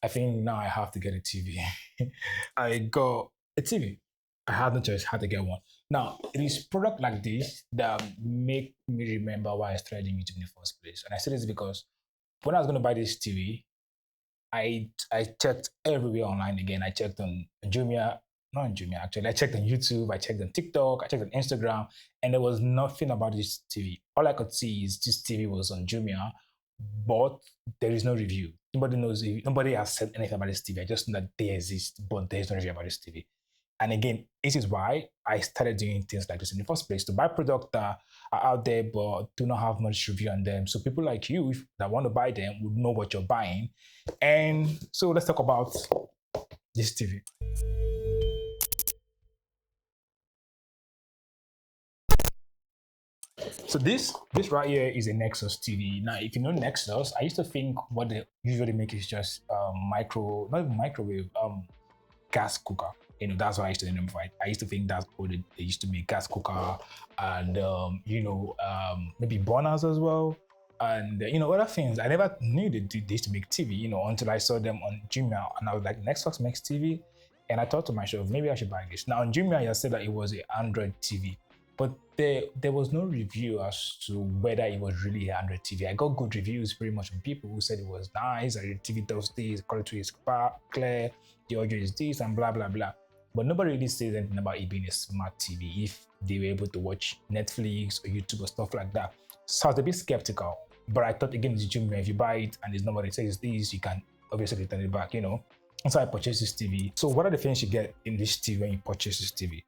I think now I have to get a TV. I got a TV. I had no choice, had to get one. Now, it is product like this that make me remember why I started doing YouTube in the first place. And I say this because when I was going to buy this TV, I checked everywhere online again. I checked on Jumia, not on Jumia actually. I checked on YouTube, I checked on TikTok, I checked on Instagram, and there was nothing about this TV. All I could see is this TV was on Jumia, but there is no review. Nobody knows, nobody has said anything about this TV. I just know that they exist, but there's no review about this TV. And again, this is why I started doing things like this in the first place, to buy products that are out there but do not have much review on them. So people like you that want to buy them would know what you're buying. And so let's talk about this TV. So this right here is a Nexus TV. Now, if you know Nexus, I used to think what they usually make is just not even microwave, gas cooker. That's what I used to remember. I used to think that's what they used to make, gas cooker, and maybe burners as well, and other things. I never knew they used to make TV, until I saw them on Jumia, and I was like, Nexus makes TV, and I thought to myself, maybe I should buy this. Now on Jumia, you said that it was an Android TV, but there was no review as to whether it was really an Android TV. I got good reviews pretty much from people who said it was nice, that the TV does this, quality is clear, the audio is this, and blah blah blah. But nobody really says anything about it being a smart TV if they were able to watch Netflix or YouTube or stuff like that. So I was a bit skeptical. But I thought, again, it's Jumia. If you buy it and there's nobody says this, you can obviously return it back, And so I purchased this TV. So what are the things you get in this TV when you purchase this TV?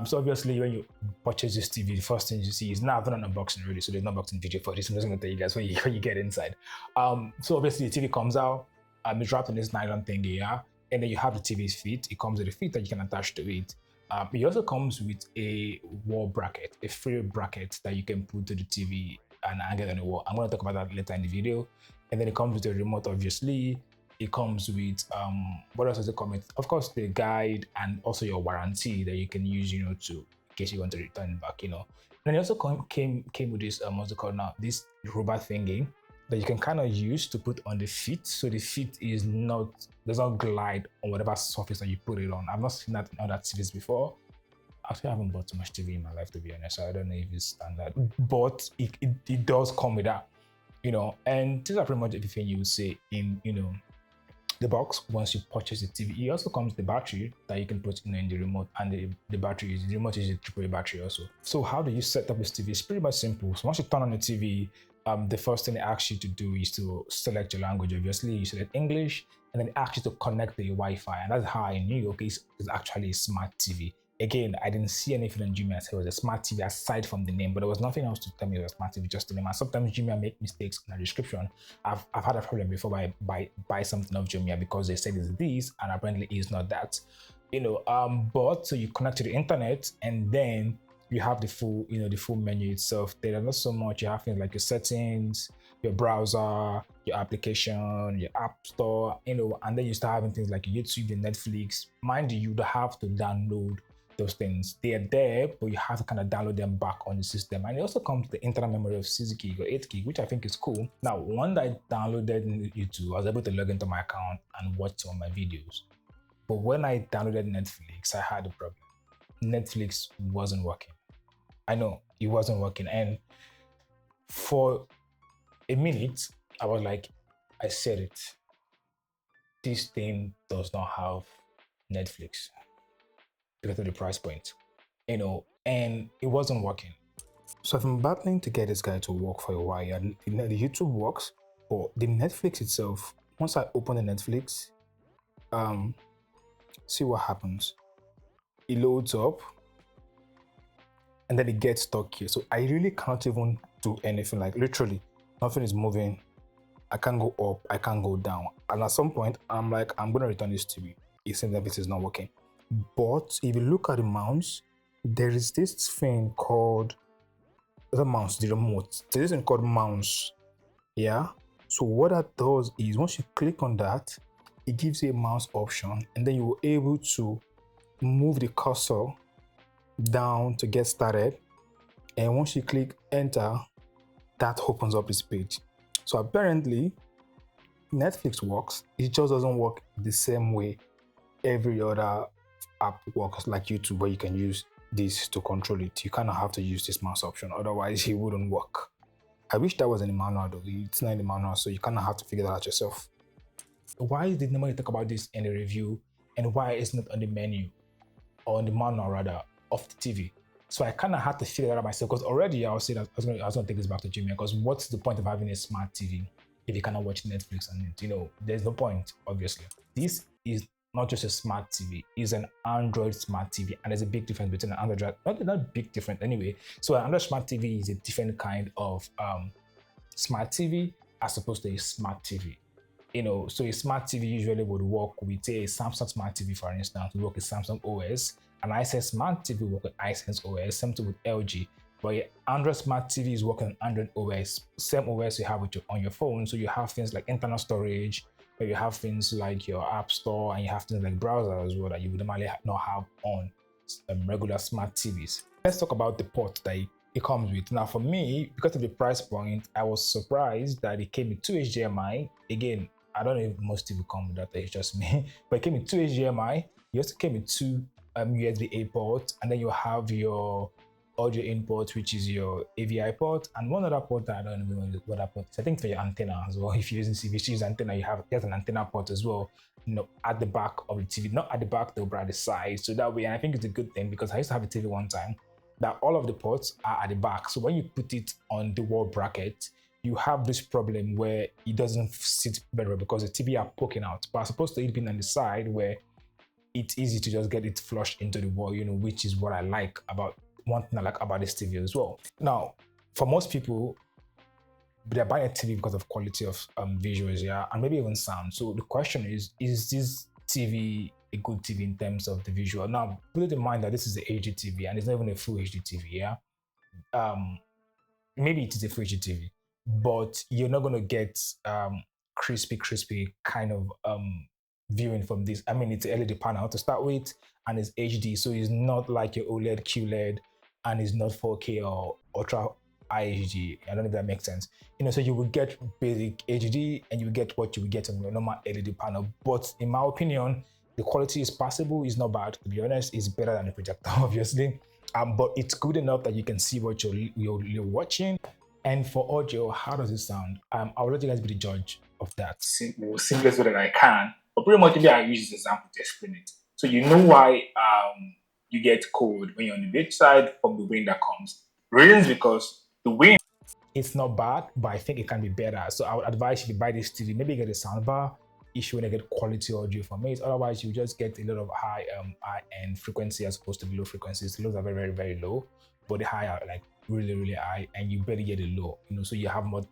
So obviously, when you purchase this TV, the first thing you see is now I've done an unboxing already, so there's no unboxing video for this. I'm just going to tell you guys what you get inside. So obviously, the TV comes out, it's wrapped in this nylon thing here. And then you have the TV's feet. It comes with a feet that you can attach to it. It also comes with a wall bracket, a free bracket that you can put to the TV and hang it on the wall. I'm going to talk about that later in the video. And then it comes with a remote, obviously. It comes with, what else does it come with? Of course, the guide and also your warranty that you can use, to, in case you want to return it back, And then it also came with this, what's it called now? This rubber thingy that you can kind of use to put on the feet, so the feet does not glide on whatever surface that you put it on. I've not seen that in other TVs before. Actually, I haven't bought too much TV in my life, to be honest, so I don't know if it's standard, but it does come with that, And these are pretty much everything you would say in the box once you purchase the TV. It also comes with the battery that you can put in the remote, and the remote is a AAA battery also. So how do you set up this TV? It's pretty much simple. So once you turn on the TV, the first thing they ask you to do is to select your language. Obviously, you select English, and then they ask you to connect the Wi-Fi, and that's how I knew, okay, it's actually a smart TV. Again, I didn't see anything on Jumia say it was a smart TV aside from the name, but there was nothing else to tell me it was a smart TV, just the name. And sometimes Jumia make mistakes in the description. I've had a problem before buy something off Jumia because they said it's this and apparently it's not that. But so you connect to the internet, and then you have the full, the full menu itself. There are not so much. You have things like your settings, your browser, your application, your app store, and then you start having things like YouTube and Netflix. Mind you, you have to download those things. They are there, but you have to kind of download them back on the system. And it also comes with the internal memory of 6 gig or 8 gig, which I think is cool. Now, when I downloaded YouTube, I was able to log into my account and watch some of my videos. But when I downloaded Netflix, I had a problem. Netflix wasn't working. I know it wasn't working. And for a minute, I was like, I said it. This thing does not have Netflix because of the price point, and it wasn't working. So I've been battling to get this guy to work for a while. And the YouTube works, but the Netflix itself, once I open the Netflix, see what happens. It loads up, and then it gets stuck here. So I really can't even do anything. Like literally, nothing is moving. I can't go up, I can't go down. And at some point, I'm like, I'm gonna return this TV. It seems that this is not working. But if you look at the mouse, there is this thing called the mouse, the remote. There is this thing called mouse. Yeah. So what that does is once you click on that, it gives you a mouse option, and then you will able to move the cursor down to get started. And once you click enter, that opens up this page. So apparently, Netflix works, it just doesn't work the same way every other app works, like YouTube, where you can use this to control it. You kind of have to use this mouse option, otherwise it wouldn't work. I wish that was in the manual though. It's not in the manual, so you kind of have to figure that out yourself. Why did nobody talk about this in the review, and why it's not on the menu, or on the manual rather, of the TV? So I kind of had to figure that out myself, because already I was saying that I was going to take this back to Jimmy, because what's the point of having a smart TV if you cannot watch Netflix on it? You know, there's no point, obviously. This is not just a smart TV, it's an Android smart TV, and there's a big difference between an Android, not big difference anyway. So an Android smart TV is a different kind of smart TV as opposed to a smart TV. You know, so a smart TV usually would work with a Samsung smart TV, for instance, would work with Samsung OS. An iSense smart TV would work with iSense OS, same thing with LG. But your Android smart TV is working on Android OS, same OS you have with on your phone. So you have things like internal storage, where you have things like your app store, and you have things like browser as well that you would normally not have on regular smart TVs. Let's talk about the port that it comes with. Now for me, because of the price point, I was surprised that it came with 2 HDMI. Again, I don't know if most TV come with that, it's just me, but it came with 2 HDMI. It also came with 2 USB-A ports, and then you have your audio input, which is your AVI port, and one other port that I don't even know what that port is. I think for your antenna as well. If you're using CVC's antenna, there's an antenna port as well, you know, at the back of the TV, not at the back though, but at the side. So that way, and I think it's a good thing, because I used to have a TV one time that all of the ports are at the back. So when you put it on the wall bracket, you have this problem where it doesn't sit very well because the TV are poking out. But as opposed to it being on the side where it's easy to just get it flushed into the wall, you know, which is what I like about, one thing I like about this TV as well. Now, for most people, they're buying a TV because of quality of visuals, yeah, and maybe even sound. So the question is this TV a good TV in terms of the visual? Now, put it in mind that this is a HD TV and it's not even a full HD TV, yeah. Maybe it is a full HD TV, but you're not going to get crispy kind of viewing from this. I mean, it's an LED panel to start with, and it's HD, so it's not like your OLED, QLED, and it's not 4K or Ultra HD. I don't know if that makes sense. You know, so you will get basic HD, and you will get what you will get on your normal LED panel. But in my opinion, the quality is passable. It's not bad, to be honest. It's better than the projector, obviously. But it's good enough that you can see what you're watching. And for audio, how does it sound? I'll let you guys be the judge of that. Simplest way that I can, but pretty much maybe I use this example to explain it. So you know why you get cold when you're on the bedside from the wind that comes. Reasons because the wind, it's not bad, but I think it can be better. So I would advise, if you buy this TV, maybe get a soundbar if you want to get quality audio from it. Otherwise, you just get a lot of high end frequency as opposed to the low frequencies. The lows are very low, but the high are like really high, and you barely get the low. You know, so you have more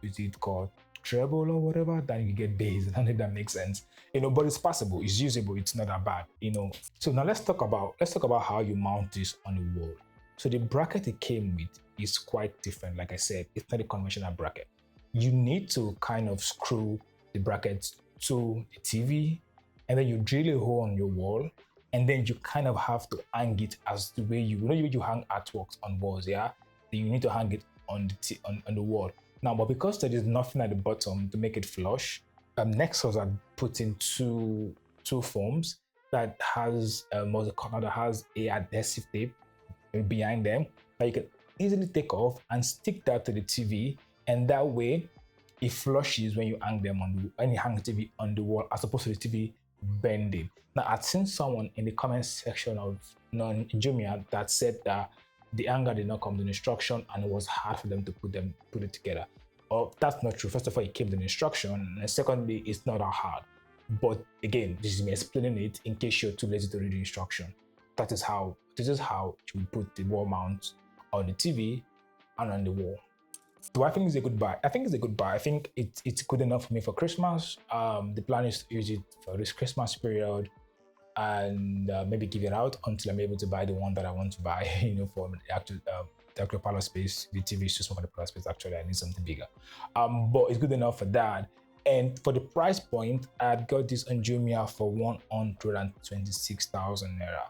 is it called treble or whatever, then you get bass. I don't know if that makes sense. You know, but it's passable, it's usable, it's not that bad. You know. So now let's talk about how you mount this on the wall. So the bracket it came with is quite different. Like I said, it's not a conventional bracket. You need to kind of screw the bracket to the TV, and then you drill a hole on your wall, and then you kind of have to hang it as the way you hang artworks on walls, yeah? Then you need to hang it on the wall. Now, but because there is nothing at the bottom to make it flush, Nexus are putting two foams that has a corner that has a adhesive tape behind them that you can easily take off and stick that to the TV, and that way it flushes when you hang them when you hang the TV on the wall, as opposed to the TV bending. Now, I've seen someone in the comment section of Jumia that said that the hanger did not come with an instruction and it was hard for them to put it together. Oh, that's not true. First of all, it came with an instruction, and secondly, it's not that hard. But again, this is me explaining it in case you're too lazy to read the instruction. This is how you put the wall mount on the TV and on the wall. Do I think it's a good buy? I think it's a good buy. I think it's good enough for me for Christmas. The plan is to use it for this Christmas period, and maybe give it out until I'm able to buy the one that I want to buy. You know, for the actual parlor space. The TV is too small for the parlor space. Actually, I need something bigger. But it's good enough for that. And for the price point, I got this on Jumia for 126,000 naira.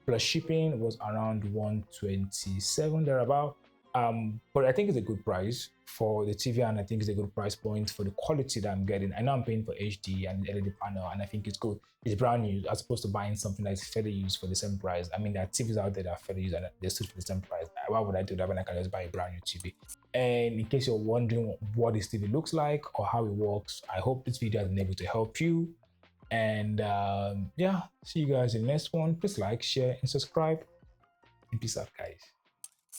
Plus shipping was around 127 thereabout. But I think it's a good price for the TV, and I think it's a good price point for the quality that I'm getting. I know I'm paying for HD and LED panel, and I think it's good. It's brand new as opposed to buying something that's fairly used for the same price. I mean, there are TVs out there that are fairly used and they're still for the same price. Why would I do that when I can just buy a brand new TV? And in case you're wondering what this TV looks like or how it works, I hope this video has been able to help you. And yeah, see you guys in the next one. Please like, share, and subscribe. And peace out, guys.